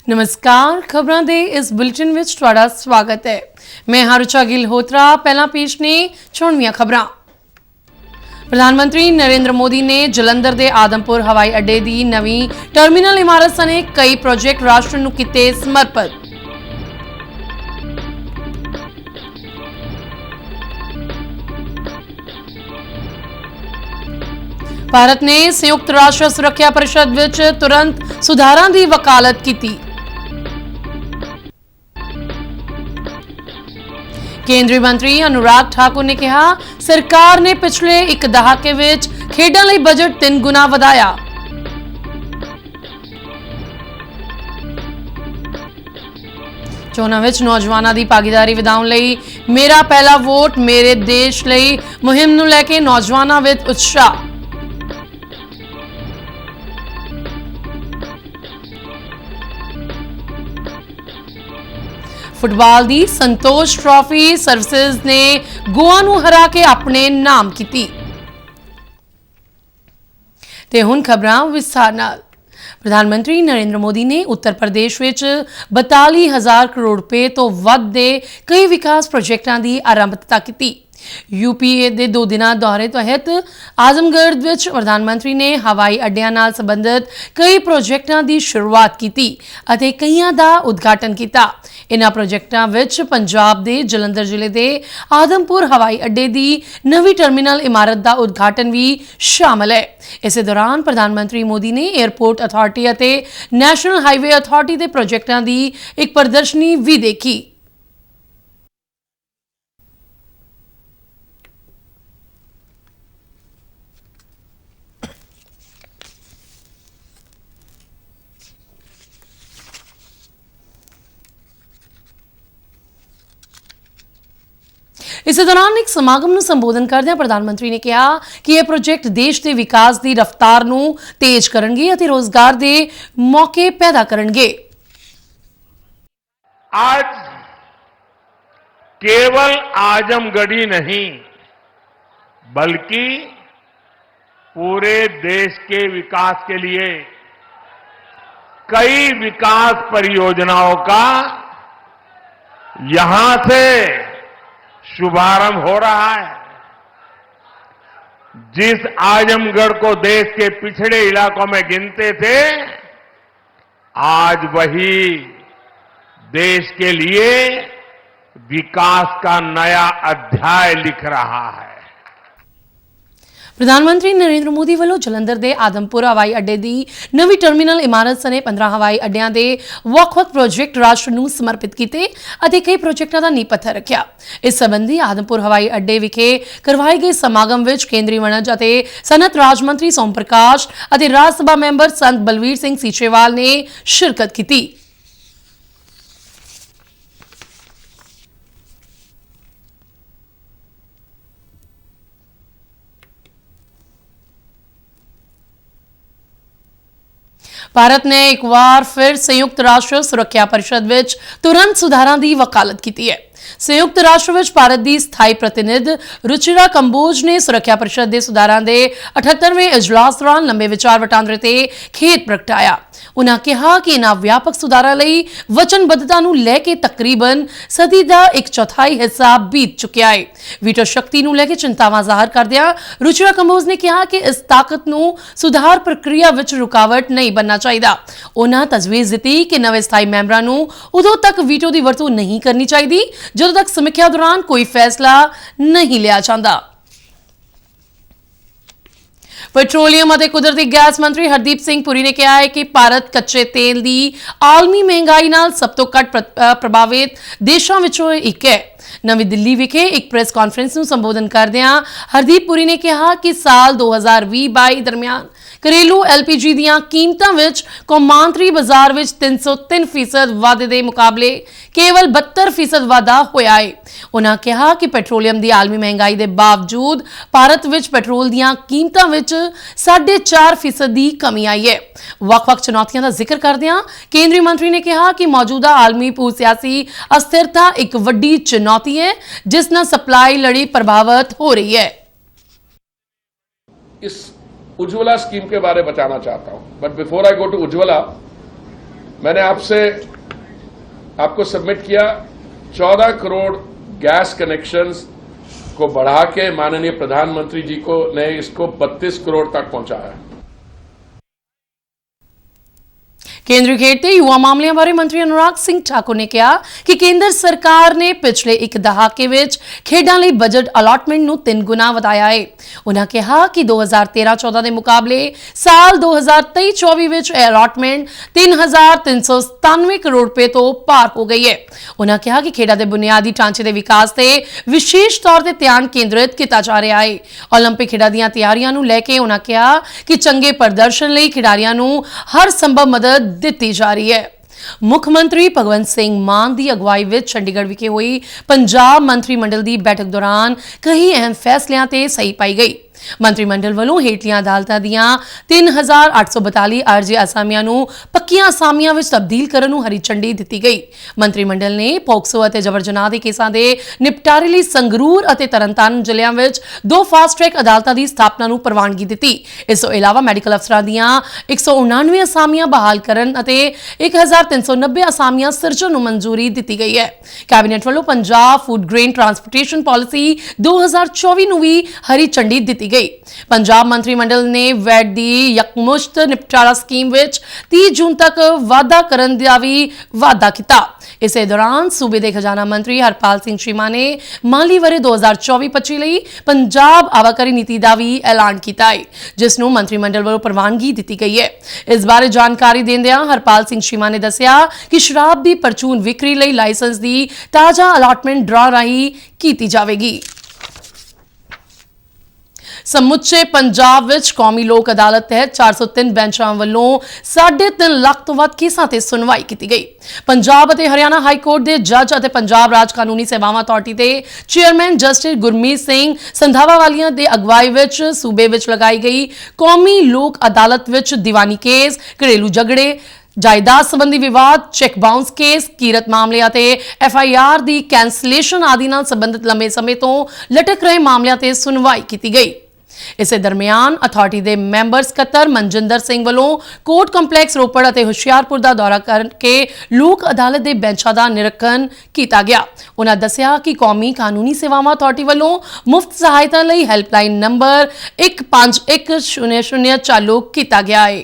नमस्कार, खबरों दे इस बुलेटिन विच तुहाडा स्वागत है। मैं हारुचा गिलहोत्रा। पहला पेश ने चुनवियां खबरां। प्रधानमंत्री नरेंद्र मोदी ने जलंधर के आदमपुर हवाई अड्डे की नवी टर्मिनल इमारत सने कई प्रोजेक्ट राष्ट्र नूं कीते समर्पित। भारत ने संयुक्त राष्ट्र सुरक्षा परिषद विच तुरंत सुधारां दी वकालत की। केंद्रीय मंत्री अनुराग ठाकुर ने कहा, सरकार ने पिछले एक दहाके विच खेडां लई बजट 3 गुना वधाया। चोणां विच नौजवानां दी भागीदारी वधाउण लई मेरा पहला वोट मेरे देश लई मुहिम नूं लैके नौजवानां विच उत्साह। फुटबॉल दी संतोष ट्रॉफी सर्विसेज ने गोवा नूं हरा के अपने नाम की। ते हुण खबरां विस्तार नाल। प्रधानमंत्री नरेंद्र मोदी ने उत्तर प्रदेश विच 42,000 करोड़ रुपए तो वध दे कई विकास प्रोजेक्टां दी आरंभता की। यूपीए दे 2 दिना दौरे तहत आजमगढ़ विच प्रधानमंत्री ने हवाई अड्डियां नाल संबंधित कई प्रोजेक्टां दी शुरुआत की अते कईयां दा उद्घाटन किया। इन्हां प्रोजेक्टां विच पंजाब दे जलंधर जिले दे आदमपुर हवाई अड्डे दी नवी टर्मिनल इमारत दा उद्घाटन भी शामिल है। इस दौरान प्रधानमंत्री मोदी ने एयरपोर्ट अथॉरिटी अते नैशनल हाईवे अथॉरिटी दे प्रोजेक्टां दी एक प्रदर्शनी भी देखी। इस दौरान एक समागम में संबोधन करदे प्रधानमंत्री ने कहा कि यह प्रोजेक्ट देश के विकास की रफ्तार नूं तेज करनगे अते रोजगार के मौके पैदा करनगे। आज केवल आजमगढ़ी नहीं बल्कि पूरे देश के विकास के लिए कई विकास परियोजनाओं का यहां से शुभारंभ हो रहा है। जिस आजमगढ़ को देश के पिछड़े इलाकों में गिनते थे, आज वही देश के लिए विकास का नया अध्याय लिख रहा है। प्रधानमंत्री नरेंद्र मोदी वालों जलंधर के आदमपुर हवाई अड्डे की नवी टर्मिनल इमारत सने 15 हवाई अड्डियां दे ਵੱਖ-ਵੱਖ प्रोजेक्ट राष्ट्र नूं समर्पित किए अते कई प्रोजेक्टां दा नींह पत्थर रखिया। इस संबंधी आदमपुर हवाई अड्डे विखे करवाए गए समागम विच केंद्रीय वणज अते सनत राज मंत्री सोम प्रकाश अते राज सभा मैंबर संत बलवीर सिंह सीचेवाल ने शिरकत की। भारत ने एक बार फिर संयुक्त राष्ट्र सुरक्षा परिषद विच तुरंत सुधारां दी वकालत की है। संयुक्त राष्ट्र विच भारत की स्थाई प्रतिनिधि रुचिरा कंबोज ने सुरक्षा परिषद के सुधारां दे 78वें इजलास दौरान लंबे विचार वटांदरे ते खेद प्रगटाया। उन्होंने कहा कि इन्हां व्यापक सुधारां लई वचनबद्धता नूं लैके तकरीबन सदी का 1/4 हिस्सा बीत चुकिया है। वीटो शक्ति नूं लैके चिंतावां जाहिर करदिआं रुचिरा कंबोज ने कहा कि इस ताकत नूं सुधार प्रक्रिया विच रुकावट नहीं बनना चाहिए। उन्होंने तजवीज़ दी कि नवे स्थाई मैंबरां नूं उदों तक वीटो की वरतों नहीं करनी चाहिए जदों तक समीक्षा दौरान कोई फैसला नहीं लिया जाता। पेट्रोलियम और कुदरती गैस मंत्री हरदीप सिंह पुरी ने कहा है कि भारत कच्चे तेल की आलमी महंगाई नाल सब तो घट प्रभावित देशों विचों एक है। नवी दिल्ली विखे एक प्रेस कॉन्फ्रेंस में संबोधन करदिआं हरदीप पुरी ने कहा कि साल 2020-22 दरमियान घरेलू LPG दीआं कीमतां विच कौमांतरी बाजार विच 303% वाधे दे मुकाबले केवल 72% वाधा होया है। उन्होंने कहा कि पेट्रोलियम की आलमी महंगाई के बावजूद भारत विच पेट्रोल दीआं कीमतां विच 4.5% की कमी आई है। वख-वख चुनौतियों का जिक्र करदिआं केंद्रीय मंत्री ने कहा कि मौजूदा आलमी भू सियासी अस्थिरता एक वड्डी चुनौती है जिस नाल सप्लाई लड़ी प्रभावित हो रही है। इस उज्ज्वला स्कीम के बारे में बताना चाहता हूं, but before I go to Ujjwala, मैंने आपको सबमिट किया 14 करोड़ गैस कनेक्शंस को बढ़ा के माननीय प्रधानमंत्री जी को ने इसको 32 करोड़ तक पहुंचाया। ਕੇਂਦਰੀ ਖੇਡ ਤੇ ਯੁਵਾ ਮਾਮਲਿਆਂ ਬਾਰੇ ਮੰਤਰੀ ਅਨੁਰਾਗ ਸਿੰਘ ਠਾਕੁਰ ਨੇ ਕਿਹਾ ਕਿ ਕੇਂਦਰ ਸਰਕਾਰ ਨੇ ਪਿਛਲੇ ਇੱਕ ਦਹਾਕੇ ਵਿੱਚ ਖੇਡਾਂ ਲਈ ਬਜਟ ਅਲਾਟਮੈਂਟ ਨੂੰ 3 ਗੁਣਾ ਵਧਾਇਆ ਹੈ। ਉਹਨਾਂ ਕਿਹਾ ਕਿ 2013-14 ਦੇ ਮੁਕਾਬਲੇ ਸਾਲ 2023-24 ਵਿੱਚ ਇਹ ਅਲਾਟਮੈਂਟ 3,397 ਕਰੋੜ ਰੁਪਏ ਤੋਂ ਪਾਰ ਹੋ ਗਈ ਹੈ। ਉਹਨਾਂ ਕਿਹਾ ਕਿ ਖੇਡਾਂ ਦੇ ਬੁਨਿਆਦੀ ਢਾਂਚੇ ਦੇ ਵਿਕਾਸ ਤੇ ਵਿਸ਼ੇਸ਼ ਤੌਰ ਤੇ ਧਿਆਨ ਕੇਂਦਰਿਤ ਕੀਤਾ ਜਾ ਰਿਹਾ ਹੈ। ਓਲੰਪਿਕ ਖੇਡਾਂ ਦੀਆਂ ਤਿਆਰੀਆਂ ਨੂੰ ਲੈ ਕੇ ਉਹਨਾਂ ਕਿਹਾ ਕਿ ਚੰਗੇ ਪ੍ਰਦਰਸ਼ਨ ਲਈ ਖਿਡਾਰੀਆਂ ਨੂੰ ਹਰ ਸੰਭਵ ਮਦਦ ਦਿੱਤੀ ਜਾ ਰਹੀ ਹੈ। ਮੁੱਖ ਮੰਤਰੀ ਭਗਵੰਤ ਸਿੰਘ ਮਾਨ ਦੀ ਅਗਵਾਈ ਵਿੱਚ ਚੰਡੀਗੜ੍ਹ ਵਿਖੇ ਹੋਈ ਪੰਜਾਬ ਮੰਤਰੀ ਮੰਡਲ ਦੀ ਬੈਠਕ ਦੌਰਾਨ ਕਈ ਅਹਿਮ ਫੈਸਲਿਆਂ ਤੇ ਸਹੀ ਪਾਈ ਗਈ। ਮੰਤਰੀ ਮੰਡਲ ਵੱਲੋਂ ਹੇਠਲੀਆਂ ਅਦਾਲਤਾਂ ਦੀਆਂ 3,842 ਅਰਜ਼ੀ ਅਸਾਮੀਆਂ ਨੂੰ ਪੱਕੀਆਂ ਅਸਾਮੀਆਂ ਵਿੱਚ ਤਬਦੀਲ ਕਰਨ ਨੂੰ ਹਰੀ ਝੰਡੀ ਦਿੱਤੀ ਗਈ। ਮੰਤਰੀ ਮੰਡਲ ਨੇ ਪੋਕਸੋ ਅਤੇ ਜਬਰ ਜਨਾਹ ਦੇ ਕੇਸਾਂ ਦੇ ਨਿਪਟਾਰੇ ਲਈ ਸੰਗਰੂਰ ਅਤੇ ਤਰਨਤਾਰਨ ਜ਼ਿਲ੍ਹਿਆਂ ਵਿੱਚ 2 ਫਾਸਟ ਟਰੈਕ ਅਦਾਲਤਾਂ ਦੀ ਸਥਾਪਨਾ ਨੂੰ ਪ੍ਰਵਾਨਗੀ ਦਿੱਤੀ। ਇਸ ਤੋਂ ਇਲਾਵਾ ਮੈਡੀਕਲ ਅਫਸਰਾਂ ਦੀਆਂ 199 ਅਸਾਮੀਆਂ ਬਹਾਲ ਕਰਨ ਅਤੇ 1,390 ਅਸਾਮੀਆਂ ਸਿਰਜਣ ਨੂੰ ਮਨਜ਼ੂਰੀ ਦਿੱਤੀ ਗਈ ਹੈ। ਕੈਬਨਿਟ ਵੱਲੋਂ Punjab food grain transportation policy 2024 ਨੂੰ ਵੀ ਹਰੀ ਝੰਡੀ ਦਿੱਤੀ ਗਈ। ਪੰਜਾਬ ਮੰਤਰੀ ਮੰਡਲ ਨੇ ਵੈਟ ਦੀ ਯਕਮੁਸ਼ਤ ਨਿਪਟਾਰਾ ਸਕੀਮ ਵਿੱਚ 30 ਜੂਨ ਤੱਕ ਵਾਧਾ ਕਰਨ ਦਾ ਵੀ ਵਾਅਦਾ ਕੀਤਾ। ਇਸੇ ਦੌਰਾਨ ਸੂਬੇ ਦੇ ਖਜ਼ਾਨਾ ਮੰਤਰੀ ਹਰਪਾਲ ਸਿੰਘ ਚੀਮਾ ਨੇ ਮਾਲੀ ਵਰੇ 2024-25 ਲਈ ਪੰਜਾਬ ਆਵਾਕਾਰੀ ਨੀਤੀ ਦਾ ਵੀ ਐਲਾਨ ਕੀਤਾ ਹੈ, ਜਿਸ ਨੂੰ ਮੰਤਰੀ ਮੰਡਲ ਵੱਲੋਂ ਪ੍ਰਵਾਨਗੀ ਦਿੱਤੀ ਗਈ ਹੈ। ਇਸ ਬਾਰੇ ਜਾਣਕਾਰੀ ਦਿੰਦਿਆਂ ਹਰਪਾਲ ਸਿੰਘ ਚੀਮਾ ਨੇ ਦੱਸਿਆ ਕਿ ਸ਼ਰਾਬ ਦੀ ਪਰਚੂਨ ਵਿਕਰੀ ਲਈ ਲਾਇਸੈਂਸ ਦੀ ਤਾਜ਼ਾ ਅਲਾਟਮੈਂਟ ਡਰਾ ਰਾਹੀਂ ਕੀਤੀ ਜਾਵੇਗੀ। ਸਮੁੱਚੇ ਪੰਜਾਬ ਵਿੱਚ ਕੌਮੀ ਲੋਕ ਅਦਾਲਤ ਤਹਿਤ 403 ਬੈਂਚਾਂ ਵੱਲੋਂ 3.5 ਲੱਖ ਤੋਂ ਵੱਧ ਕੇਸਾਂ ਤੇ ਸੁਣਵਾਈ ਕੀਤੀ ਗਈ। ਪੰਜਾਬ ਅਤੇ ਹਰਿਆਣਾ ਹਾਈ ਕੋਰਟ ਦੇ ਜੱਜ ਅਤੇ ਪੰਜਾਬ ਰਾਜ ਕਾਨੂੰਨੀ ਸੇਵਾਵਾਂ ਅਥਾਰਟੀ ਦੇ ਚੇਅਰਮੈਨ ਜਸਟਿਸ ਗੁਰਮੀਤ ਸਿੰਘ ਸੰਧਾਵਾਵਾਲੀਆ ਦੇ ਅਗਵਾਈ ਵਿੱਚ ਸੂਬੇ ਵਿੱਚ ਲਗਾਈ ਗਈ ਕੌਮੀ ਲੋਕ ਅਦਾਲਤ ਵਿੱਚ ਦੀਵਾਨੀ ਕੇਸ, ਘਰੇਲੂ ਝਗੜੇ, ਜਾਇਦਾਦ ਸੰਬੰਧੀ ਵਿਵਾਦ, ਚੈੱਕ ਬਾਉਂਸ ਕੇਸ, ਕੀਰਤ ਮਾਮਲੇ ਅਤੇ FIR ਦੀ ਕੈਂਸਲੇਸ਼ਨ ਆਦਿ ਨਾਲ ਸੰਬੰਧਿਤ ਲੰਬੇ ਸਮੇਂ ਤੋਂ ਲਟਕ ਰਹੇ ਮਾਮਲਿਆਂ ਤੇ ਸੁਣਵਾਈ ਕੀਤੀ ਗਈ। ਇਸੇ ਦਰਮਿਆਨ ਅਥਾਰਟੀ ਦੇ ਮੈਂਬਰ ਸਕੱਤਰ ਮਨਜਿੰਦਰ ਸਿੰਘ ਵੱਲੋਂ ਕੋਰਟ ਕੰਪਲੈਕਸ ਰੋਪੜ ਅਤੇ ਹੁਸ਼ਿਆਰਪੁਰ ਦਾ ਦੌਰਾ ਕਰਕੇ ਲੋਕ ਅਦਾਲਤ ਦੇ ਬੈਂਚਾਂ ਦਾ ਨਿਰੀਖਣ ਕੀਤਾ ਗਿਆ। ਉਹਨਾਂ ਦੱਸਿਆ ਕਿ ਕੌਮੀ ਕਾਨੂੰਨੀ ਸੇਵਾਵਾਂ ਅਥਾਰਟੀ ਵੱਲੋਂ ਮੁਫਤ ਸਹਾਇਤਾ ਲਈ ਹੈਲਪਲਾਈਨ ਨੰਬਰ 151000 ਚਾਲੂ ਕੀਤਾ ਗਿਆ ਹੈ।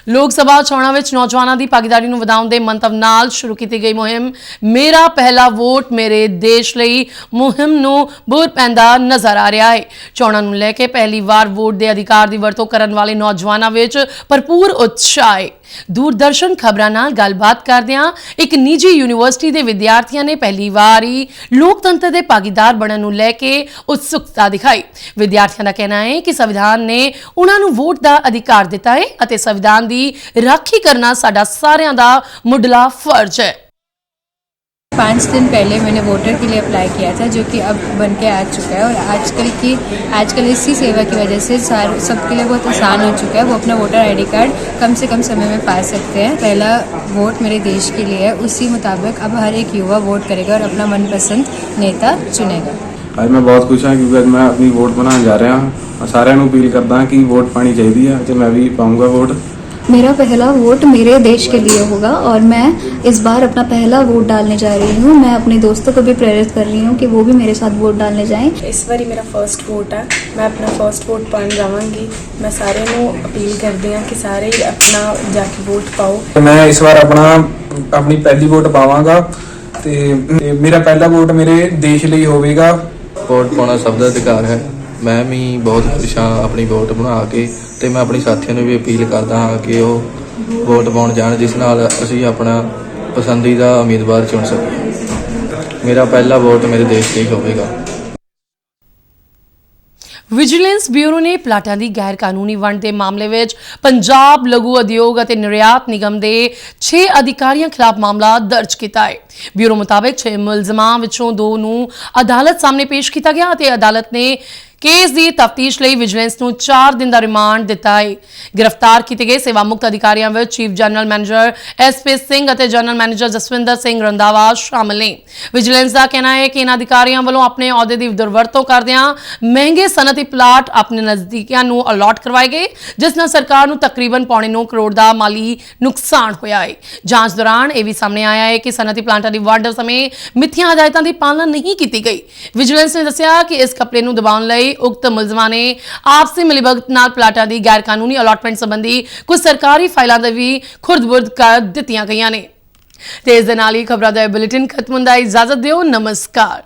ਲੋਕ ਸਭਾ ਚੋਣਾਂ ਵਿੱਚ ਨੌਜਵਾਨਾਂ ਦੀ ਭਾਗੀਦਾਰੀ ਨੂੰ ਵਧਾਉਣ ਦੇ ਮੰਤਵ ਨਾਲ ਸ਼ੁਰੂ ਕੀਤੀ ਗਈ ਮੁਹਿੰਮ ਮੇਰਾ ਪਹਿਲਾ ਵੋਟ ਮੇਰੇ ਦੇਸ਼ ਲਈ ਮੁਹਿੰਮ ਨੂੰ ਬੂਰ ਪੈਂਦਾ ਨਜ਼ਰ ਆ ਰਿਹਾ ਹੈ। ਚੋਣਾਂ ਨੂੰ ਲੈ ਕੇ ਪਹਿਲੀ ਵਾਰ ਵੋਟ ਦੇ ਅਧਿਕਾਰ ਦੀ ਵਰਤੋਂ ਕਰਨ ਵਾਲੇ ਨੌਜਵਾਨਾਂ ਵਿੱਚ ਭਰਪੂਰ ਉਤਸ਼ਾਹ ਹੈ। ਦੂਰਦਰਸ਼ਨ ਖਬਰਾਂ ਨਾਲ ਗੱਲਬਾਤ ਕਰਦਿਆਂ ਇੱਕ ਨਿੱਜੀ ਯੂਨੀਵਰਸਿਟੀ ਦੇ ਵਿਦਿਆਰਥੀਆਂ ਨੇ ਪਹਿਲੀ ਵਾਰ ਹੀ ਲੋਕਤੰਤਰ ਦੇ ਭਾਗੀਦਾਰ ਬਣਨ ਨੂੰ ਲੈ ਕੇ ਉਤਸੁਕਤਾ ਦਿਖਾਈ। ਵਿਦਿਆਰਥੀਆਂ ਦਾ ਕਹਿਣਾ ਹੈ ਕਿ ਸੰਵਿਧਾਨ ਨੇ ਉਹਨਾਂ ਨੂੰ ਵੋਟ ਦਾ ਅਧਿਕਾਰ ਦਿੱਤਾ ਹੈ ਅਤੇ ਸੰਵਿਧਾਨ ਦੀ ਰਾਖੀ करना साडा सारियां दा मुढला फर्ज है। 5 दिन पहले मैंने वोटर के लिए अप्लाई किया था, जो कि अब बन के आ चुका है और आजकल इसी सेवा की वजह से सबके लिए बहुत आसान हो चुका है। वो अपना वोटर ID कार्ड कम से कम समय में पा सकते हैं। पहला वोट मेरे देश के लिए है, उसी मुताबिक अब हर एक युवा वोट करेगा और अपना मनपसंद नेता चुनेगा। ਅੱਜ मैं बहुत खुश हाँ क्योंकि ਅੱਜ मैं अपनी वोट बनाने जा रहा हाँ। सारिਆਂ ਨੂੰ अपील करदा कि वोट पानी चाहिए है तो मैं भी पाऊँगा वोट। मेरा पहला वोट मेरे देश के लिए होगा और मैं इस बार अपना पहला वोट डालने जा रही हूँ। मैं अपने दोस्तों को भी प्रेरित कर रही हूँ कि वो भी मेरे साथ वोट डालने जाएं। इस बार मेरा फर्स्ट वोट है, मैं अपना फर्स्ट वोट पाने जावांगी। मैं सारे ਨੂੰ अपील करदी हाँ कि सारे अपना जाके वोट पाओ। मैं इस बार अपनी पहली वोट पावांगा ते मेरा पहला वोट मेरे देश ਲਈ ਹੋਵੇਗਾ। ਵੋਟ ਪਾਉਣਾ ਸਭ ਦਾ ਅਧਿਕਾਰ ਹੈ। ਮੈਂ ਵੀ ਬਹੁਤ ਖੁਸ਼ ਹਾਂ ਆਪਣੀ ਵੋਟ ਬਣਾ ਕੇ ਤੇ ਮੈਂ ਆਪਣੀ ਸਾਥੀਆਂ ਨੂੰ ਵੀ ਅਪੀਲ ਕਰਦਾ ਹਾਂ ਕਿ ਉਹ ਵੋਟ ਪਾਉਣ ਜਾਣ, ਜਿਸ ਨਾਲ ਅਸੀਂ ਆਪਣਾ ਪਸੰਦੀਦਾ ਉਮੀਦਵਾਰ ਚੁਣ ਸਕੀਏ। ਮੇਰਾ ਪਹਿਲਾ ਵੋਟ ਮੇਰੇ ਦੇਸ਼ ਲਈ ਹੋਵੇਗਾ। ਵਿਜੀਲੈਂਸ ਬਿਊਰੋ ਨੇ ਪਲਾਟਾਂ ਦੀ ਗੈਰ ਕਾਨੂੰਨੀ ਵੰਡ ਦੇ ਮਾਮਲੇ ਵਿੱਚ ਪੰਜਾਬ ਲਘੂ ਉਦਯੋਗ ਅਤੇ ਨਿਰਯਾਤ ਨਿਗਮ ਦੇ 6 ਅਧਿਕਾਰੀਆਂ ਖਿਲਾਫ ਮਾਮਲਾ ਦਰਜ ਕੀਤਾ ਹੈ। ਬਿਊਰੋ ਮੁਤਾਬਕ 6 ਮੁਲਜ਼ਮਾਂ ਵਿੱਚੋਂ 2 ਨੂੰ ਅਦਾਲਤ ਸਾਹਮਣੇ ਪੇਸ਼ ਕੀਤਾ ਗਿਆ ਅਤੇ ਅਦਾਲਤ ਨੇ ਕੇਸ ਦੀ ਤਫਤੀਸ਼ ਲਈ ਵਿਜੀਲੈਂਸ ਨੂੰ 4 ਦਿਨ ਦਾ ਰਿਮਾਂਡ ਦਿੱਤਾ ਹੈ। ਗ੍ਰਿਫਤਾਰ ਕੀਤੇ ਗਏ ਸੇਵਾ ਮੁਕਤ ਅਧਿਕਾਰੀਆਂ ਵਿੱਚ chief general manager SP Singh ਅਤੇ ਜਨਰਲ ਮੈਨੇਜਰ ਜਸਵਿੰਦਰ ਸਿੰਘ ਰੰਧਾਵਾ ਸ਼ਾਮਲ ਨੇ। ਵਿਜੀਲੈਂਸ ਦਾ ਕਹਿਣਾ ਹੈ ਕਿ ਇਹਨਾਂ ਅਧਿਕਾਰੀਆਂ ਵੱਲੋਂ ਆਪਣੇ ਅਹੁਦੇ ਦੀ ਦੁਰਵਰਤੋਂ ਕਰਦਿਆਂ ਮਹਿੰਗੇ ਸਨਅਤੀ ਪਲਾਟ ਆਪਣੇ ਨਜ਼ਦੀਕੀਆਂ ਨੂੰ ਅਲਾਟ ਕਰਵਾਏ ਗਏ, ਜਿਸ ਨਾਲ ਸਰਕਾਰ ਨੂੰ ਤਕਰੀਬਨ 9.25 ਕਰੋੜ ਦਾ ਮਾਲੀ ਨੁਕਸਾਨ ਹੋਇਆ ਹੈ। ਜਾਂਚ ਦੌਰਾਨ ਇਹ ਵੀ ਸਾਹਮਣੇ ਆਇਆ ਹੈ ਕਿ ਸਨਅਤੀ ਪਲਾਂਟਾਂ ਦੀ ਵੰਡ ਸਮੇਂ ਮਿੱਥਿਆ ਹਦਾਇਤਾਂ ਦੀ ਪਾਲਣਾ ਨਹੀਂ ਕੀਤੀ ਗਈ। ਵਿਜੀਲੈਂਸ ਨੇ ਦੱਸਿਆ ਕਿ ਇਸ ਘਪਲੇ ਨੂੰ ਦਬਾਉਣ ਲਈ ਉਕਤ ਮੁਲਜ਼ਮਾਂ ਨੇ ਆਪਸੀ ਮਿਲੀਭਗਤ ਨਾਲ ਪਲਾਟਾਂ ਦੀ ਗੈਰ ਕਾਨੂੰਨੀ ਅਲਾਟਮੈਂਟ ਸੰਬੰਧੀ ਕੁਝ ਸਰਕਾਰੀ ਫਾਈਲਾਂ ਦੇ ਵੀ ਖੁਰਦ-ਬੁਰਦ ਕਰ ਦਿੱਤੀਆਂ ਗਈਆਂ ਨੇ। ਤੇ ਇਸ ਦੇ ਨਾਲ ਹੀ ਖਬਰਾਂ ਦਾ ਬੁਲੇਟਿਨ ਖਤਮ ਹੁੰਦਾ ਹੈ। ਇਜਾਜ਼ਤ ਦਿਓ, ਨਮਸਕਾਰ।